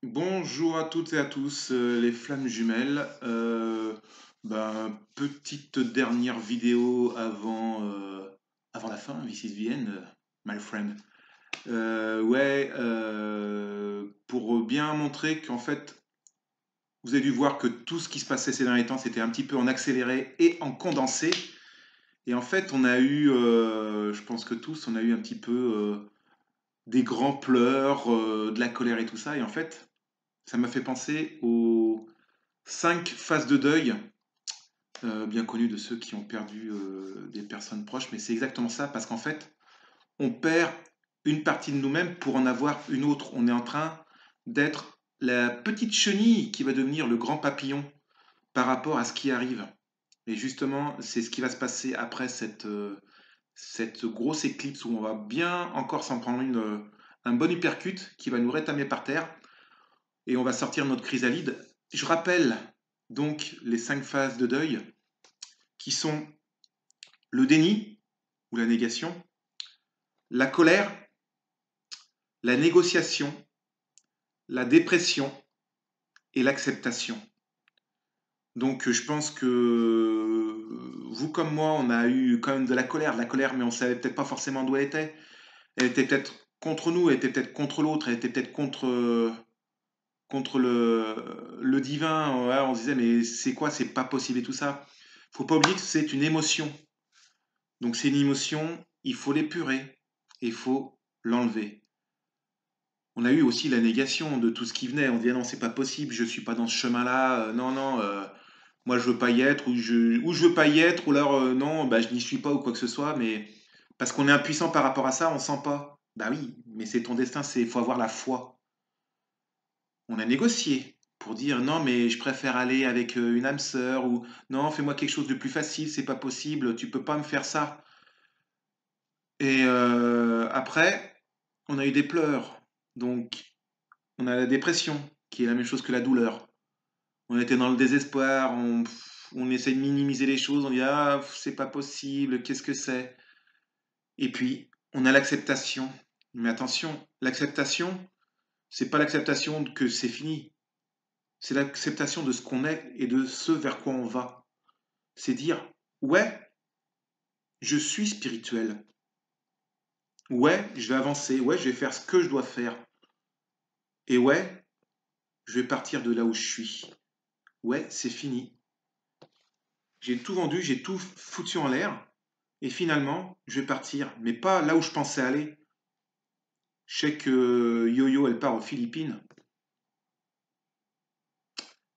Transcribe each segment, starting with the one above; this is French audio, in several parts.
Bonjour à toutes et à tous, les flammes jumelles. Petite dernière vidéo avant la fin, this is the end, my friend. Pour bien montrer qu'en fait, vous avez dû voir que tout ce qui se passait ces derniers temps, c'était un petit peu en accéléré et en condensé. Et en fait, on a eu, je pense que tous, on a eu un petit peu des grands pleurs, de la colère et tout ça. Et en fait, ça m'a fait penser aux 5 phases de deuil, bien connues de ceux qui ont perdu des personnes proches, mais c'est exactement ça, parce qu'en fait, on perd une partie de nous-mêmes pour en avoir une autre. On est en train d'être la petite chenille qui va devenir le grand papillon par rapport à ce qui arrive. Et justement, c'est ce qui va se passer après cette grosse éclipse où on va bien encore s'en prendre un bon uppercut qui va nous rétamer par terre et on va sortir notre chrysalide. Je rappelle donc les 5 phases de deuil qui sont le déni ou la négation, la colère, la négociation, la dépression et l'acceptation. Donc je pense que vous comme moi, on a eu quand même de la colère, mais on savait peut-être pas forcément d'où elle était. Elle était peut-être contre nous, elle était peut-être contre l'autre, elle était peut-être contre le divin. Ouais, on se disait mais c'est quoi, c'est pas possible et tout ça. Faut pas oublier que c'est une émotion. Donc c'est une émotion, il faut l'épurer, il faut l'enlever. On a eu aussi la négation de tout ce qui venait. On dit ah non, c'est pas possible, je suis pas dans ce chemin-là. Non, non, moi je veux pas y être, ou je veux pas y être, ou alors non, bah, je n'y suis pas ou quoi que ce soit. Mais parce qu'on est impuissant par rapport à ça, on sent pas. Bah oui, mais c'est ton destin, c'est faut avoir la foi. On a négocié pour dire non, mais je préfère aller avec une âme sœur ou non, fais-moi quelque chose de plus facile, c'est pas possible, tu peux pas me faire ça. Et après, on a eu des pleurs. Donc, on a la dépression, qui est la même chose que la douleur. On était dans le désespoir, on essaie de minimiser les choses, on dit ah, c'est pas possible, qu'est-ce que c'est? Et puis, on a l'acceptation. Mais attention, l'acceptation, c'est pas l'acceptation que c'est fini. C'est l'acceptation de ce qu'on est et de ce vers quoi on va. C'est dire, ouais, je suis spirituel. Ouais, je vais avancer. Ouais, je vais faire ce que je dois faire. Et ouais, je vais partir de là où je suis. Ouais, c'est fini. J'ai tout vendu, j'ai tout foutu en l'air. Et finalement, je vais partir. Mais pas là où je pensais aller. Je sais que Yo-Yo, elle part aux Philippines.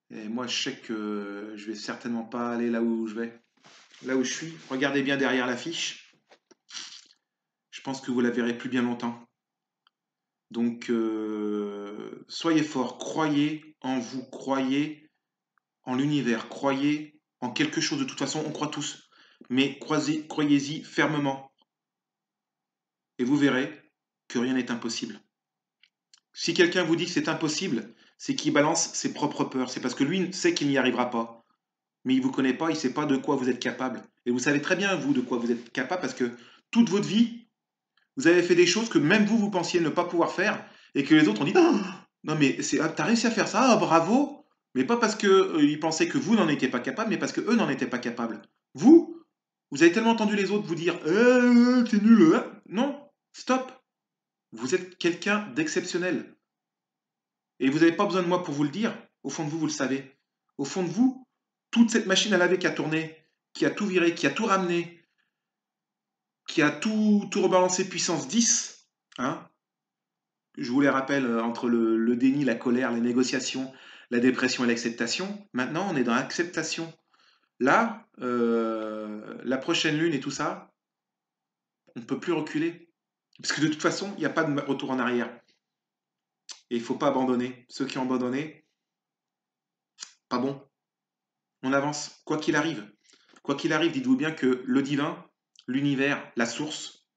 Et moi, je sais que je vais certainement pas aller là où je vais. Là où je suis. Regardez bien derrière l'affiche. Je pense que vous la verrez plus bien longtemps. Donc, soyez forts. Croyez en vous. Croyez en l'univers. Croyez en quelque chose. De toute façon, on croit tous. Mais croyez-y fermement. Et vous verrez que rien n'est impossible. Si quelqu'un vous dit que c'est impossible, c'est qu'il balance ses propres peurs. C'est parce que lui sait qu'il n'y arrivera pas. Mais il ne vous connaît pas, il ne sait pas de quoi vous êtes capable. Et vous savez très bien, vous, de quoi vous êtes capable, parce que toute votre vie, vous avez fait des choses que même vous, vous pensiez ne pas pouvoir faire, et que les autres ont dit oh, non, mais t'as réussi à faire ça, oh, bravo. Mais pas parce qu'ils pensaient que vous n'en étiez pas capable, mais parce qu'eux n'en étaient pas capables. Vous avez tellement entendu les autres vous dire t'es nul. Hein. Non, stop. Vous êtes quelqu'un d'exceptionnel. Et vous n'avez pas besoin de moi pour vous le dire. Au fond de vous, vous le savez. Au fond de vous, toute cette machine à laver qui a tourné, qui a tout viré, qui a tout ramené, qui a tout rebalancé puissance 10, hein, je vous les rappelle, entre le déni, la colère, les négociations, la dépression et l'acceptation, maintenant on est dans l'acceptation. Là, la prochaine lune et tout ça, on ne peut plus reculer. Parce que de toute façon, il n'y a pas de retour en arrière. Et il ne faut pas abandonner. Ceux qui ont abandonné, pas bon. On avance, quoi qu'il arrive. Quoi qu'il arrive, dites-vous bien que le divin, l'univers, la source,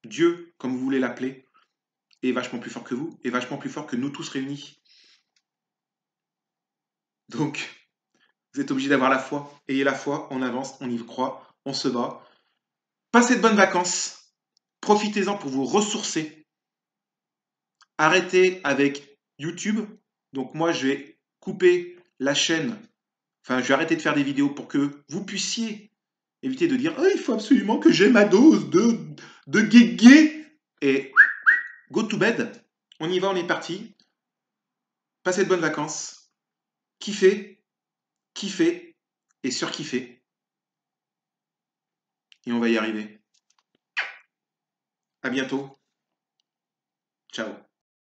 Dieu, comme vous voulez l'appeler, est vachement plus fort que vous, est vachement plus fort que nous tous réunis. Donc, vous êtes obligé d'avoir la foi. Ayez la foi, on avance, on y croit, on se bat. Passez de bonnes vacances. Profitez-en pour vous ressourcer. Arrêtez avec YouTube. Donc moi, je vais couper la chaîne. Enfin, je vais arrêter de faire des vidéos pour que vous puissiez éviter de dire « Oh, il faut absolument que j'ai ma dose de guégué !» Et go to bed. On y va, on est parti. Passez de bonnes vacances. Kiffez, kiffez et surkiffez. Et on va y arriver. À bientôt. Ciao.